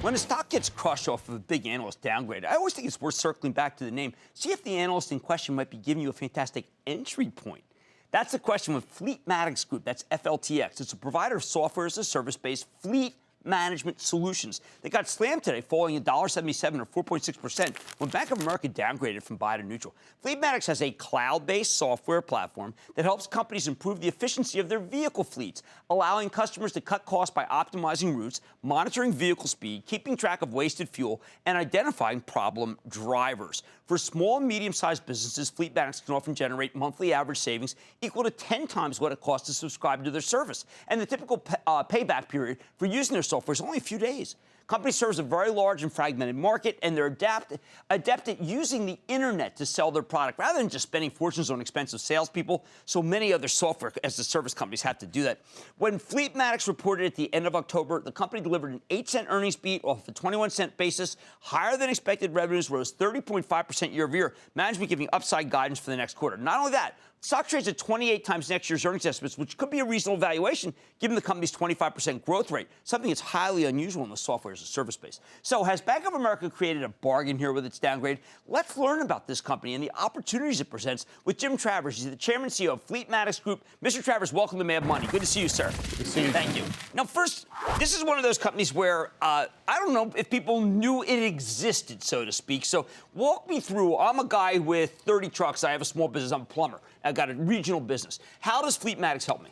When a stock gets crushed off of a big analyst downgrade, I always think it's worth circling back to the name. See if the analyst in question might be giving you a fantastic entry point. That's the question with Fleetmatics Group. That's FLTX. It's a provider of software as a service-based fleet management solutions. They got slammed today, falling $1.77 or 4.6% when Bank of America downgraded from buy to neutral. Fleetmatics has a cloud-based software platform that helps companies improve the efficiency of their vehicle fleets, allowing customers to cut costs by optimizing routes, monitoring vehicle speed, keeping track of wasted fuel, and identifying problem drivers. For small and medium-sized businesses, Fleetmatics can often generate monthly average savings equal to 10 times what it costs to subscribe to their service. And the typical payback period for using their software is only a few days. Company serves a very large and fragmented market, and they're adept at using the internet to sell their product rather than just spending fortunes on expensive salespeople. So many other software as a service companies have to do that. When Fleetmatics reported at the end of October, the company delivered an 8-cent earnings beat off a 21-cent basis. Higher than expected revenues rose 30.5% year over year. Management giving upside guidance for the next quarter. Not only that, stock trades at 28 times next year's earnings estimates, which could be a reasonable valuation given the company's 25% growth rate, something that's highly unusual in the software as a service space. So has Bank of America created a bargain here with its downgrade? Let's learn about this company and the opportunities it presents with Jim Travers. He's the chairman and CEO of Fleetmatics Group. Mr. Travers, welcome to Mad Money. Good to see you, sir. Good to see you. Thank you. Now, first, this is one of those companies where I don't know if people knew it existed, so to speak. So walk me through. I'm a guy with 30 trucks. I have a small business. I'm a plumber. I've got a regional business. How does Fleetmatics help me?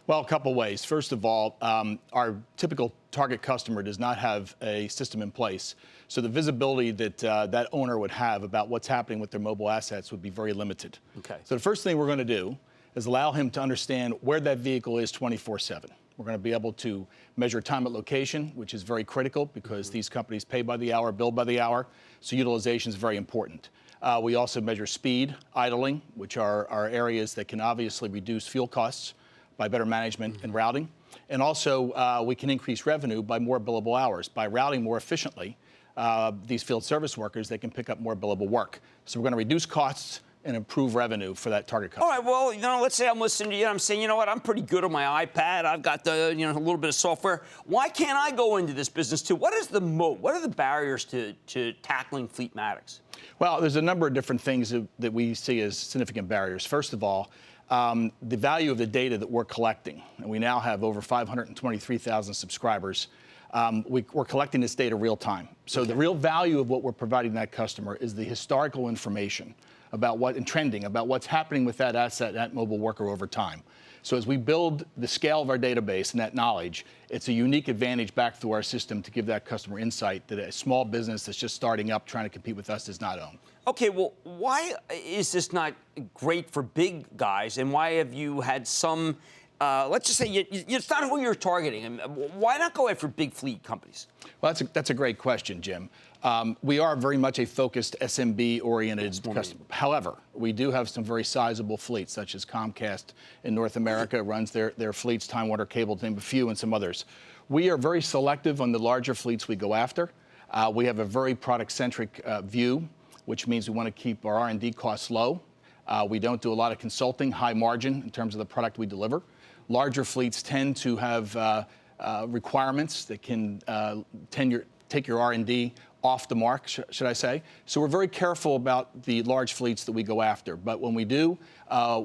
Well, a couple ways. First of all, our typical target customer does not have a system in place. So the visibility that that owner would have about what's happening with their mobile assets would be very limited. Okay. So the first thing we're going to do is allow him to understand where that vehicle is 24/7. We're going to be able to measure time at location, which is very critical because these companies pay by the hour, bill by the hour. So utilization is very important. We also measure speed, idling, which are areas that can obviously reduce fuel costs by better management and routing. And also, we can increase revenue by more billable hours. By routing more efficiently, these field service workers, they can pick up more billable work. So we're going to reduce costs and improve revenue for that target customer. All right, well, let's say I'm listening to you and I'm saying, you know what, I'm pretty good on my iPad. I've got the, a little bit of software. Why can't I go into this business too? What is the moat? What are the barriers to tackling Fleetmatics? Well, there's a number of different things that we see as significant barriers. First of all, the value of the data that we're collecting, and we now have over 523,000 subscribers. We're collecting this data real time. So the real value of what we're providing that customer is the historical information about and trending about what's happening with that asset, that mobile worker over time. So as we build the scale of our database and that knowledge, it's a unique advantage back through our system to give that customer insight that a small business that's just starting up trying to compete with us does not own. Okay, well, why is this not great for big guys, and why have you had some, let's just say, it's not who you're targeting. Why not go after big fleet companies? Well, that's a great question, Jim. We are very much a focused SMB-oriented customer. However, we do have some very sizable fleets, such as Comcast in North America runs their fleets, Time Warner Cable, to name a few, and some others. We are very selective on the larger fleets we go after. We have a very product-centric view, which means we want to keep our R&D costs low. We don't do a lot of consulting, high margin in terms of the product we deliver. Larger fleets tend to have requirements that can take your R&D off the mark, should I say. So we're very careful about the large fleets that we go after. But when we do,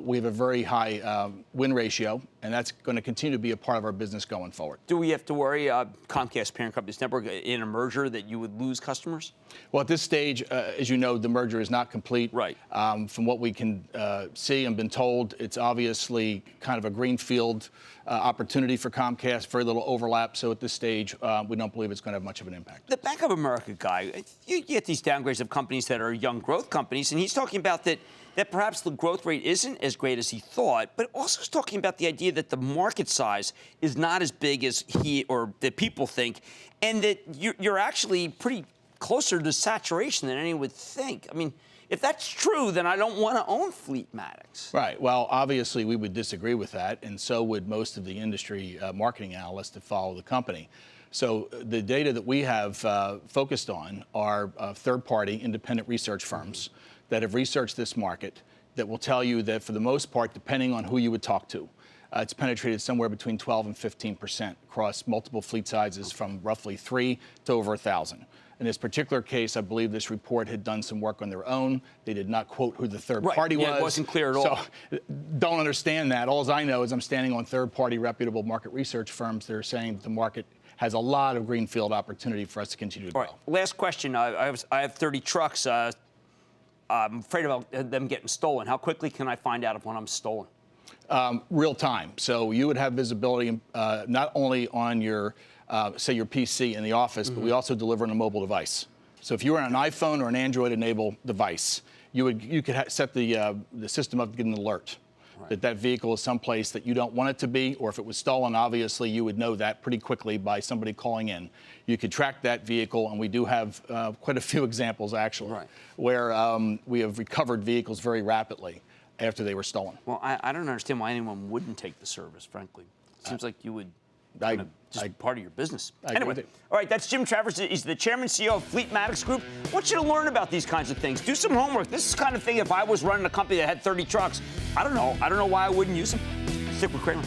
we have a very high win ratio, and that's going to continue to be a part of our business going forward. Do we have to worry, Comcast parent company's network, in a merger that you would lose customers? Well, at this stage, as you know, the merger is not complete. Right. From what we can see and been told, it's obviously kind of a greenfield opportunity for Comcast, very little overlap. So at this stage, we don't believe it's going to have much of an impact. The Bank of America guy, you get these downgrades of companies that are young growth companies, and he's talking about that perhaps the growth rate isn't as great as he thought, but also he's talking about the idea that the market size is not as big as he or that people think, and that you're actually pretty closer to saturation than anyone would think. I mean, if that's true, then I don't want to own Fleetmatics. Right. Well, obviously, we would disagree with that, and so would most of the industry marketing analysts that follow the company. So the data that we have focused on are third-party independent research firms that have researched this market that will tell you that, for the most part, depending on who you would talk to, It's penetrated somewhere between 12 and 15% across multiple fleet sizes from roughly 3 to over 1,000. In this particular case, I believe this report had done some work on their own. They did not quote who the third party was. It wasn't clear at all. So don't understand that. All I know is I'm standing on third-party reputable market research firms that are saying that the market has a lot of greenfield opportunity for us to continue to grow. All right, last question. I have 30 trucks. I'm afraid about them getting stolen. How quickly can I find out if one of them's stolen? Real time. So you would have visibility not only on your say your PC in the office, but we also deliver on a mobile device. So if you were on an iPhone or an Android-enabled device, you could set the system up to get an alert that vehicle is someplace that you don't want it to be, or if it was stolen, obviously you would know that pretty quickly by somebody calling in. You could track that vehicle, and we do have quite a few examples actually, where we have recovered vehicles very rapidly after they were stolen. Well, I don't understand why anyone wouldn't take the service, frankly. It seems like you would. Just part of your business. Anyway, all right, that's Jim Travers. He's the chairman and CEO of Fleetmatics Group. I want you to learn about these kinds of things. Do some homework. This is the kind of thing, if I was running a company that had 30 trucks, I don't know why I wouldn't use them. Stick with Cramer.